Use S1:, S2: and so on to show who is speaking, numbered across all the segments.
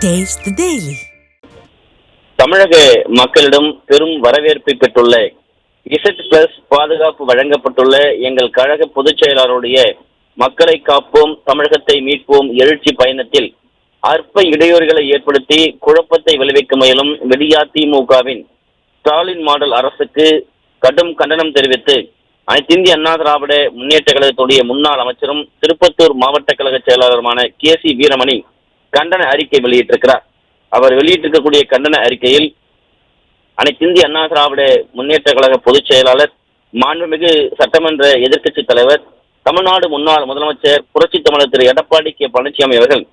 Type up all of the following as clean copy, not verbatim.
S1: Taste the Daily.
S2: தமிழக மக்களிடம் பெரும் வரவேற்பை பெற்றுள்ள இசட் பாதுகாப்பு வழங்கப்பட்டுள்ள எங்கள் கழக பொதுச் செயலாளருடைய மக்களை காப்போம் தமிழகத்தை மீட்போம் எழுச்சி பயணத்தில் அற்ப இடையூறுகளை ஏற்படுத்தி குழப்பத்தை விளைவிக்க முயலும் அதிமுகவின் ஸ்டாலின் மாடல் அரசுக்கு கடும் கண்டனம் தெரிவித்து அனைத்திந்திய அண்ணா திராவிட முன்னேற்ற கழகத்துடைய முன்னாள் அமைச்சரும் திருப்பத்தூர் மாவட்ட கழக செயலாளருமான KC வீரமணி கண்டன அறிக்கை வெளியிட்டிருக்கிறார். அவர் வெளியிட்டிருக்கக்கூடிய கண்டன அறிக்கையில் அனைத்திந்திய அண்ணா திராவிட முன்னேற்ற கழக பொதுச் செயலாளர், மாண்புமிகு சட்டமன்ற எதிர்க்கட்சித் தலைவர், தமிழ்நாடு முன்னாள் முதலமைச்சர் புரட்சி தமிழர் திரு எடப்பாடி K பழனிசாமி அவர்கள்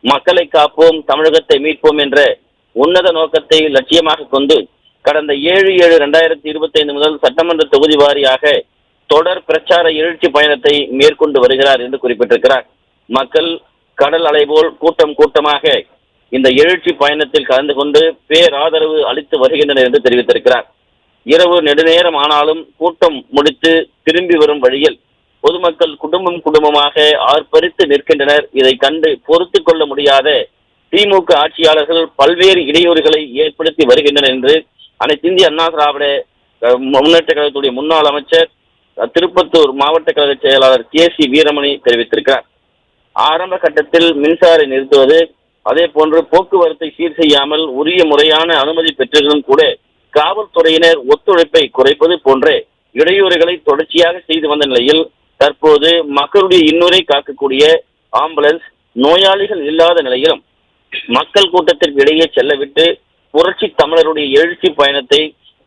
S2: மக்களை காப்போம் தமிழகத்தை மீட்போம் என்ற உன்னத நோக்கத்தை லட்சியமாக கொண்டு கடந்த 7/7/2025 முதல் சட்டமன்ற தொகுதி வாரியாக தொடர் பிரச்சார எழுச்சி பயணத்தை மேற்கொண்டு வருகிறார் என்று குறிப்பிட்டிருக்கிறார். மக்கள் கடல் அலை போல் கூட்டம் கூட்டமாக இந்த எழுச்சி பயணத்தில் கலந்து கொண்டு பேராதரவு அளித்து வருகின்றனர் என்று தெரிவித்திருக்கிறார். இரவு நெடுநேரம் ஆனாலும் கூட்டம் முடித்து திரும்பி வரும் வழியில் பொதுமக்கள் குடும்பமாக ஆர்ப்பரித்து நிற்கின்றனர். இதை கண்டு பொறுத்து கொள்ள முடியாத திமுக ஆட்சியாளர்கள் பல்வேறு இடையூறுகளை ஏற்படுத்தி வருகின்றனர் என்று அனைத்திந்திய அண்ணா திராவிட முன்னேற்ற கழகத்துடைய முன்னாள் அமைச்சர் திருப்பத்தூர் மாவட்ட கழக செயலாளர் KC வீரமணி தெரிவித்திருக்கிறார். ஆரம்ப கட்டத்தில் மின்சாரம் நிறுத்துவது, அதே போன்று போக்குவரத்தை சீர் செய்யாமல் உரிய முறையான அனுமதி பெற்றதும் கூட காவல்துறையினர் ஒத்துழைப்பை குறைப்பது போன்ற இடையூறுகளை தொடர்ச்சியாக செய்து வந்த நிலையில் தற்போது மக்களுடைய இன்னுரை காக்கக்கூடிய ஆம்புலன்ஸ் நோயாளிகள் இல்லாத நிலையிலும் மக்கள் கூட்டத்திற்கு இடையே செல்லவிட்டு புரட்சி தமிழருடைய எழுச்சி பயணத்தை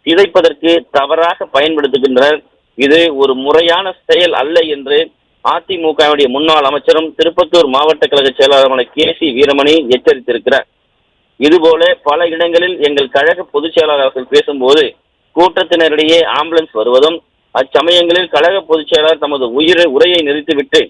S2: சிதைப்பதற்கு தவறாக பயன்படுத்துகின்றனர். இது ஒரு முறையான செயல் அல்ல என்று அதிமுகவுடைய முன்னாள் அமைச்சரும் திருப்பத்தூர் மாவட்ட கழக செயலாளருமான KC வீரமணி எச்சரித்திருக்கிறார். இதுபோல பல இடங்களில் எங்கள் கழக பொதுச் செயலாளர்கள் பேசும்போது கூட்டத்தினரிடையே ஆம்புலன்ஸ் வருவதும், அச்சமயங்களில் கழக பொதுச் செயலாளர் தமது உரையை நிறுத்திவிட்டு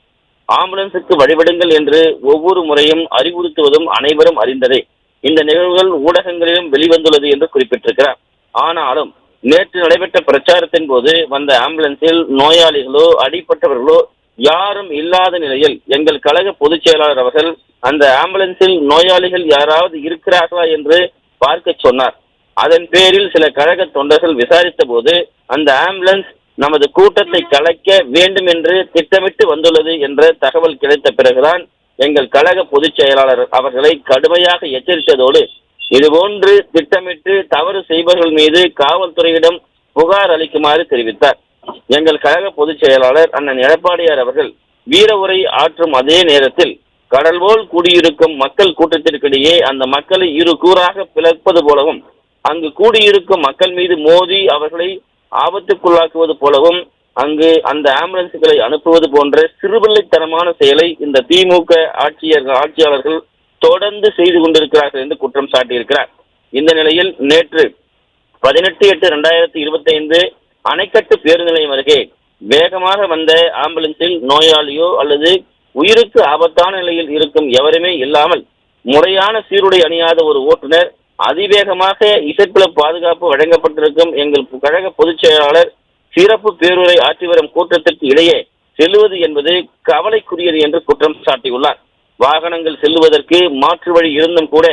S2: ஆம்புலன்ஸுக்கு வழிபடுங்கள் என்று ஒவ்வொரு முறையும் அறிவுறுத்துவதும் அனைவரும் அறிந்ததே. இந்த நிகழ்வுகள் ஊடகங்களிலும் வெளிவந்துள்ளது என்று குறிப்பிட்டிருக்கிறார். ஆனாலும் நேற்று நடைபெற்ற பிரச்சாரத்தின் போது வந்த ஆம்புலன்ஸில் நோயாளிகளோ அடிப்பட்டவர்களோ யாரும் இல்லாத நிலையில் எங்கள் கழக பொதுச் செயலாளர் அவர்கள் அந்த ஆம்புலன்ஸில் நோயாளிகள் யாராவது இருக்கிறார்களா என்று பார்க்க சொன்னார். அதன் பேரில் சில கழக தொண்டர்கள் விசாரித்த போது அந்த ஆம்புலன்ஸ் நமது கூட்டத்தை கலைக்க வேண்டும் என்று திட்டமிட்டு வந்துள்ளது என்ற தகவல் கிடைத்த பிறகுதான் எங்கள் கழக பொதுச் செயலாளர் அவர்களை கடுமையாக எச்சரித்ததோடு இதுபோன்று திட்டமிட்டு தவறு செய்பவர்கள் மீது காவல்துறையிடம் புகார் அளிக்குமாறு தெரிவித்தார். எங்கள் கழக பொதுச் செயலாளர் அண்ணன் எடப்பாடியார் அவர்கள் வீர உரை ஆற்றும் அதே நேரத்தில் கடல் போல் கூடியிருக்கும் மக்கள் கூட்டத்திற்கிடையே அந்த மக்களை இரு கூறாக பிளப்பது போலவும், அங்கு கூடியிருக்கும் மக்கள் மீது மோதி அவர்களை ஆபத்துக்குள்ளாக்குவது போலவும், அங்கு அந்த ஆம்புலன்ஸுகளை அனுப்புவது போன்ற சிறுபிள்ளைத்தனமான செயலை இந்த திமுக ஆட்சியாளர்கள் தொடர்ந்து செய்து கொண்டிருக்கிறார்கள் என்று குற்றம் சாட்டியிருக்கிறார். இந்த நிலையில் நேற்று 18/8/2025 அணைக்கட்டு பேருந்து நிலையம் அருகே வேகமாக வந்த ஆம்புலன்ஸில் நோயாளியோ அல்லது உயிருக்கு ஆபத்தான நிலையில் இருக்கும் எவருமே இல்லாமல் முறையான சீருடை அணியாத ஒரு ஓட்டுநர் அதிவேகமாக இசட் பாதுகாப்பு வழங்கப்பட்டிருக்கும் எங்கள் கழக பொதுச் செயலாளர் சிறப்பு பேருரை ஆற்றி வரும் கூட்டத்திற்கு இடையே செல்லுவது என்பது கவலைக்குரியது என்று குற்றம் சாட்டியுள்ளார். வாகனங்கள் செல்லுவதற்கு மாற்று வழி இருந்தும் கூட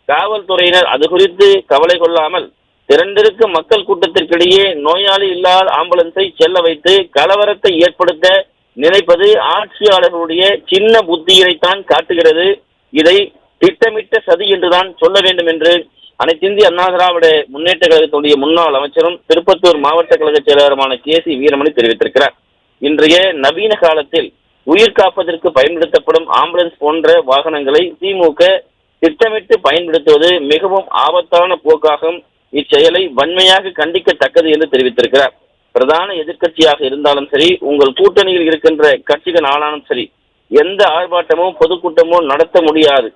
S2: காவல்துறையினர் அது குறித்து கவலை கொள்ளாமல் திரண்டிருக்கும் மக்கள் கூட்டத்திற்கிடையே நோயாளி இல்லாத ஆம்புலன்ஸை செல்ல வைத்து கலவரத்தை ஏற்படுத்த நினைப்பது ஆட்சியாளர்களுடைய சின்ன புத்தியைத்தான் காட்டுகிறது. இதை திட்டமிட்ட சதி என்றுதான் சொல்ல வேண்டும் என்று அனைத்திந்திய அண்ணா திராவிட முன்னேற்ற கழகத்துடைய முன்னாள் அமைச்சரும் திருப்பத்தூர் மாவட்ட கழக செயலாளருமான KC வீரமணி தெரிவித்திருக்கிறார். இன்றைய நவீன காலத்தில் உயிர் காப்பதற்கு பயன்படுத்தப்படும் ஆம்புலன்ஸ் போன்ற வாகனங்களை திமுக திட்டமிட்டு பயன்படுத்துவது மிகவும் ஆபத்தான போக்காகும். இச்செயலை வன்மையாக கண்டிக்கத்தக்கது என்று தெரிவித்திருக்கிறார். பிரதான எதிர்க்கட்சியாக இருந்தாலும் சரி, உங்கள் கூட்டணியில் இருக்கின்ற கட்சிகள் ஆனாலும் சரி, எந்த ஆர்ப்பாட்டமோ பொதுக்கூட்டமோ நடத்த முடியாது.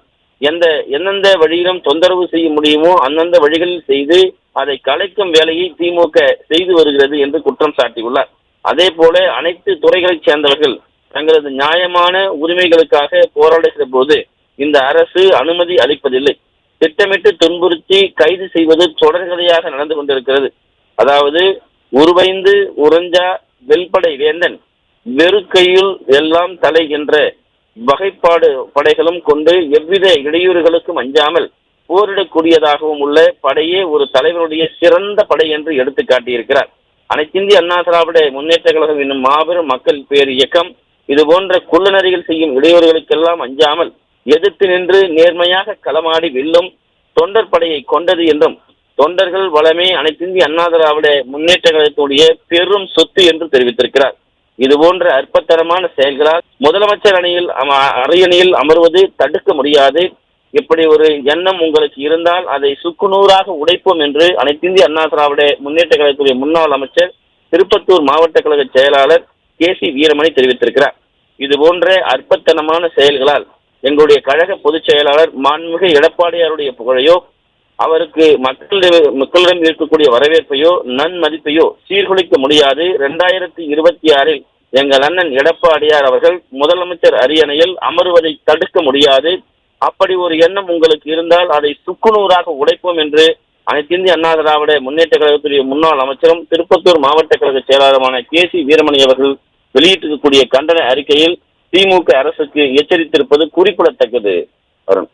S2: எந்தெந்த வழியிலும் தொந்தரவு செய்ய முடியுமோ அந்தந்த வழிகளில் செய்து அதை கலைக்கும் வேலையை திமுக செய்து வருகிறது என்று குற்றம் சாட்டியுள்ளார். அதே போல அனைத்து துறைகளைச் சேர்ந்தவர்கள் தங்களது நியாயமான உரிமைகளுக்காக போராடுகிற போது இந்த அரசு அனுமதி அளிப்பதில்லை. திட்டமிட்டு துன்புறுத்தி கைது செய்வது தொடர்கதையாக நடந்து கொண்டிருக்கிறது. அதாவது உருவைந்து உறைஞ்சா வெல்படை வேந்தன் வெறுக்கையில் எல்லாம் தலை என்ற வகைப்பாடு படைகளும் கொண்டு எவ்வித இடையூறுகளுக்கும் அஞ்சாமல் போரிடக்கூடியதாகவும் உள்ள படையே ஒரு தலைவருடைய சிறந்த படை என்று எடுத்து காட்டியிருக்கிறார். அனைத்திந்திய அண்ணா திராவிட முன்னேற்ற கழகம் என்னும் மாபெரும் மக்கள் பேர் இயக்கம் இது போன்ற குள்ளநரிகள் செய்யும் இடையூறுகளுக்கெல்லாம் அஞ்சாமல் எதிர்த்து நின்று நேர்மையாக களமாடி வெல்லும் தொண்டர் படையை கொண்டது என்றும் தொண்டர்கள் வளமே அனைத்திந்திய அண்ணா திராவிட முன்னேற்ற கழகத்துடைய பெரும் சொத்து என்று தெரிவித்திருக்கிறார். இது போன்ற அற்பத்தரமான செயல்களால் முதலமைச்சர் அரியணையில் அமர்வது தடுக்க முடியாது. இப்படி ஒரு எண்ணம் உங்களுக்கு இருந்தால் அதை சுக்குநூறாக உடைப்போம் என்று அனைத்திந்திய அண்ணா திராவிட முன்னேற்ற கழகத்துடைய முன்னாள் அமைச்சர் திருப்பத்தூர் மாவட்ட கழக செயலாளர் KC வீரமணி தெரிவித்திருக்கிறார். இது போன்ற அற்பத்தனமான செயல்களால் எங்களுடைய கழக பொதுச் செயலாளர் மாண்புமிகு எடப்பாடியாருடைய புகழையோ அவருக்கு மக்களிடம் இருக்கக்கூடிய வரவேற்பையோ நன்மதிப்பையோ சீர்குலைக்க முடியாது. 2026 எங்கள் அண்ணன் எடப்பாடியார் அவர்கள் முதலமைச்சர் அரியணையில் அமருவதை தடுக்க முடியாது. அப்படி ஒரு எண்ணம் உங்களுக்கு இருந்தால் அதை சுக்குநூறாக உடைப்போம் என்று அனைத்திந்திய அண்ணா திராவிட முன்னேற்ற கழகத்துடைய முன்னாள் அமைச்சரும் திருப்பத்தூர் மாவட்ட கழக செயலாளருமான KC வீரமணி அவர்கள் வெளியிட்டிருக்கக்கூடிய கண்டன அறிக்கையில் திமுக அரசுக்கு எச்சரித்திருப்பது குறிப்பிடத்தக்கது. அருண்.